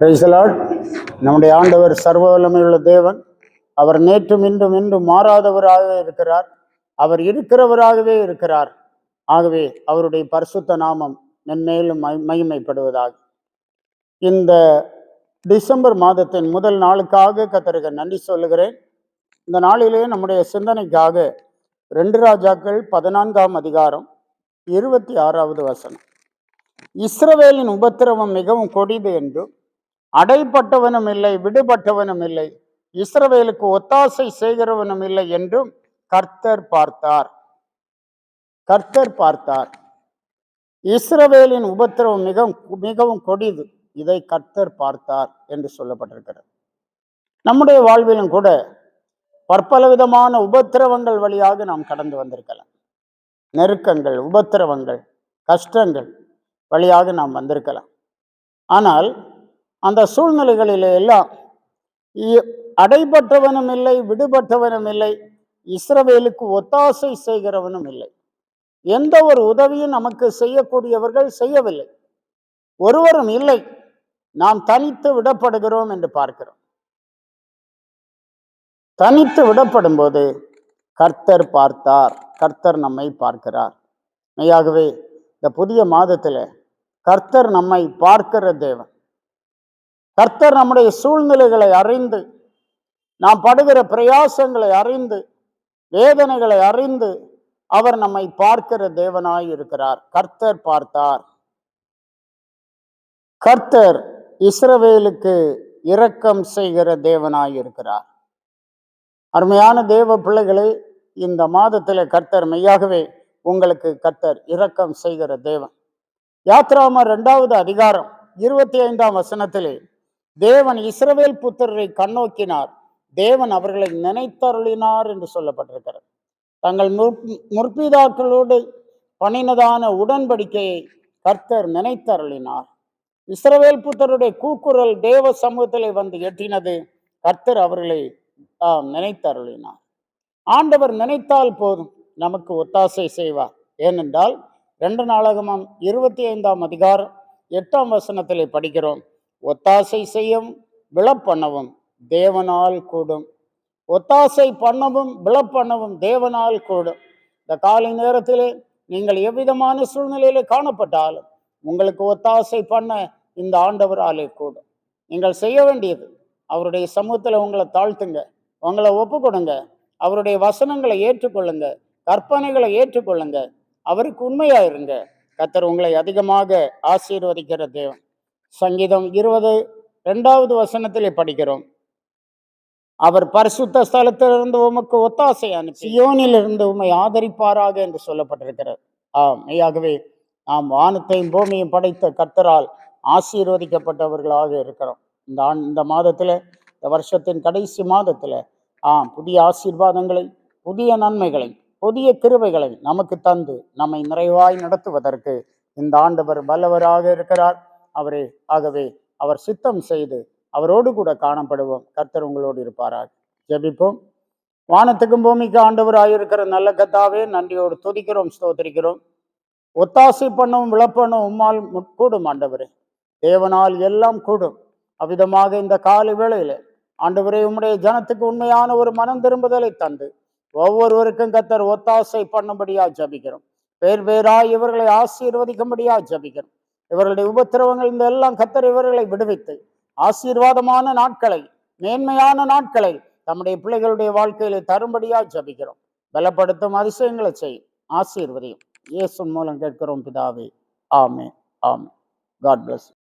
Praise the Lord. நம்முடைய ஆண்டவர் சர்வ வல்லமையுள்ள தேவன். அவர் நேற்றும் இன்றும் என்றும் மாறாதவராகவே இருக்கிறார். அவர் இருக்கிறவராகவே இருக்கிறார். ஆகவே அவருடைய பரிசுத்த நாமம் மென்மேலும் மகிமைப்படுவதாக. இந்த டிசம்பர் மாதத்தின் முதல் நாளுக்காக கர்த்தருக்கு நன்றி சொல்லுகிறேன். இந்த நாளிலே நம்முடைய சிந்தனைக்காக 2 ராஜாக்கள் 14ஆம் அதிகாரம் 26வது வசனம். இஸ்ரவேலின் உபத்திரவம் மிகவும் கொடிது என்றும் அடைப்பட்டவனும் இல்லை, விடுபட்டவனும் இல்லை, இஸ்ரவேலுக்கு ஒத்தாசை செய்கிறவனும் இல்லை என்றும் கர்த்தர் பார்த்தார். கர்த்தர் பார்த்தார். இஸ்ரவேலின் உபத்திரவம் மிகவும் மிகவும் கொடிது, இதை கர்த்தர் பார்த்தார் என்று சொல்லப்பட்டிருக்கிறது. நம்முடைய வாழ்விலும் கூட பற்பல விதமான உபத்திரவங்கள் வழியாக நாம் கடந்து வந்திருக்கலாம். நெருக்கங்கள், உபத்திரவங்கள், கஷ்டங்கள் வழியாக நாம் வந்திருக்கலாம். ஆனால் அந்த சூழ்நிலைகளிலே எல்லாம் அடைபட்டவனும் இல்லை, விடுபட்டவனும் இல்லை, இஸ்ரவேலுக்கு ஒத்தாசை செய்கிறவனும் இல்லை. எந்த ஒரு உதவியும் நமக்கு செய்யக்கூடியவர்கள் செய்யவில்லை, ஒருவரும் இல்லை. நாம் தனித்து விடப்படுகிறோம் என்று பார்க்கிறோம். தனித்து விடப்படும் போது கர்த்தர் பார்த்தார். கர்த்தர் நம்மை பார்க்கிறார். மெய்யாகவே இந்த புதிய மாதத்தில் கர்த்தர் நம்மை பார்க்கிற தேவன். கர்த்தர் நம்முடைய சூழ்நிலைகளை அறிந்து, நாம் படுகிற பிரயாசங்களை அறிந்து, வேதனைகளை அறிந்து அவர் நம்மை பார்க்கிற தேவனாய் இருக்கிறார். கர்த்தர் பார்த்தார். கர்த்தர் இஸ்ரவேலுக்கு இரக்கம் செய்கிற தேவனாய் இருக்கிறார். அருமையான தேவ பிள்ளைகளை, இந்த மாதத்தில் கர்த்தர் மெய்யாகவே உங்களுக்கு கர்த்தர் இரக்கம் செய்கிற தேவன். யாத்ராம 2வது அதிகாரம் 25ஆம் வசனத்திலே தேவன் இஸ்ரவேல் புத்திரரை கண்ணோக்கினார், தேவன் அவர்களை நினைத்தருளினார் என்று சொல்லப்பட்டிருக்கிறது. தங்கள் முற்பிதாக்களோடு பண்ணினதான உடன்படிக்கையை கர்த்தர் நினைத்தருளினார். இஸ்ரவேல் புத்திரருடைய கூக்குரல் தேவ சமூகத்திலே வந்து எட்டினது. கர்த்தர் அவர்களை நினைத்தருளினார். ஆண்டவர் நினைத்தால் போதும், நமக்கு ஒத்தாசை செய்வார். ஏனென்றால் 2 நாளாகமம் 25ஆம் அதிகாரம் 8ஆம் வசனத்திலே படிக்கிறோம், ஒத்தாசை செய்யவும் விழப்பண்ணவும் தேவனால் கூடும். ஒத்தாசை பண்ணவும் விழப்பண்ணவும் தேவனால் கூடும். இந்த காலை நேரத்திலே நீங்கள் எவ்விதமான சூழ்நிலையில காணப்பட்டாலும் உங்களுக்கு ஒத்தாசை பண்ண இந்த ஆண்டவராலே கூடும். நீங்கள் செய்ய வேண்டியது, அவருடைய சமூகத்தில் உங்களை தாழ்த்துங்க, உங்களை ஒப்பு கொடுங்க, அவருடைய வசனங்களை ஏற்றுக்கொள்ளுங்க, கற்பனைகளை ஏற்றுக்கொள்ளுங்க, அவருக்கு உண்மையா இருங்க. கர்த்தர் உங்களை அதிகமாக ஆசீர்வதிக்கிற தேவன். சங்கீதம் 22வது வசனத்திலே படிக்கிறோம், அவர் பரிசுத்த ஸ்தலத்திலிருந்து உமக்கு ஒத்தாசை அனுப்பி சியோனில் இருந்து உம்மை ஆதரிப்பாராக என்று சொல்லப்பட்டிருக்கிறது. மெய்யாகவே நாம் வானத்தையும் பூமியையும் படைத்த கர்த்தரால் ஆசீர்வதிக்கப்பட்டவர்களாக இருக்கிறோம். இந்த மாதத்துல, இந்த வருஷத்தின் கடைசி மாதத்துல புதிய ஆசீர்வாதங்களை, புதிய நன்மைகளை, புதிய கிருபைகளை நமக்கு தந்து நம்மை நிறைவாய் நடத்துவதற்கு இந்த ஆண்டவர் வல்லவராக இருக்கிறார். ஆகவே அவர் சித்தம் செய்து அவரோடு கூட காணப்படுவோம். கர்த்தர் உங்களோடு இருப்பாராக. ஜெபிப்போம். வானத்துக்கும் பூமிக்கு ஆண்டவராயிருக்கிற நல்ல கர்த்தாவே, நன்றியோடு துதிக்கிறோம், ஸ்தோத்திரிக்கிறோம். ஒத்தாசை பண்ணவும் விழப்பண்ணும் உம்மால் கூடும் ஆண்டவரே. தேவனால் எல்லாம் கூடும். அவ்விதமாக இந்த காலை வேளையில ஆண்டவரே, உம்முடைய ஜனத்துக்கு உண்மையான ஒரு மனம் திரும்புதலை தந்து ஒவ்வொருவருக்கும் கர்த்தர் ஒத்தாசை பண்ணும்படியா ஜபிக்கிறோம். பேர் பேராய் இவர்களை ஆசீர்வதிக்கும்படியா ஜபிக்கிறோம். இவர்களுடைய உபத்திரவங்கள் இந்த எல்லாம் கர்த்தர் இவர்களை விடுவித்து ஆசீர்வாதமான நாட்களை, மேன்மையான நாட்களை தம்முடைய பிள்ளைகளுடைய வாழ்க்கையில தரும்படியா ஜபிக்கிறோம். பலப்படுத்தும் அதிசயங்களை செய்யும், ஆசீர்வதியும். இயேசு மூலம் கேட்கிறோம் பிதாவே. ஆமென். ஆமென். God plus.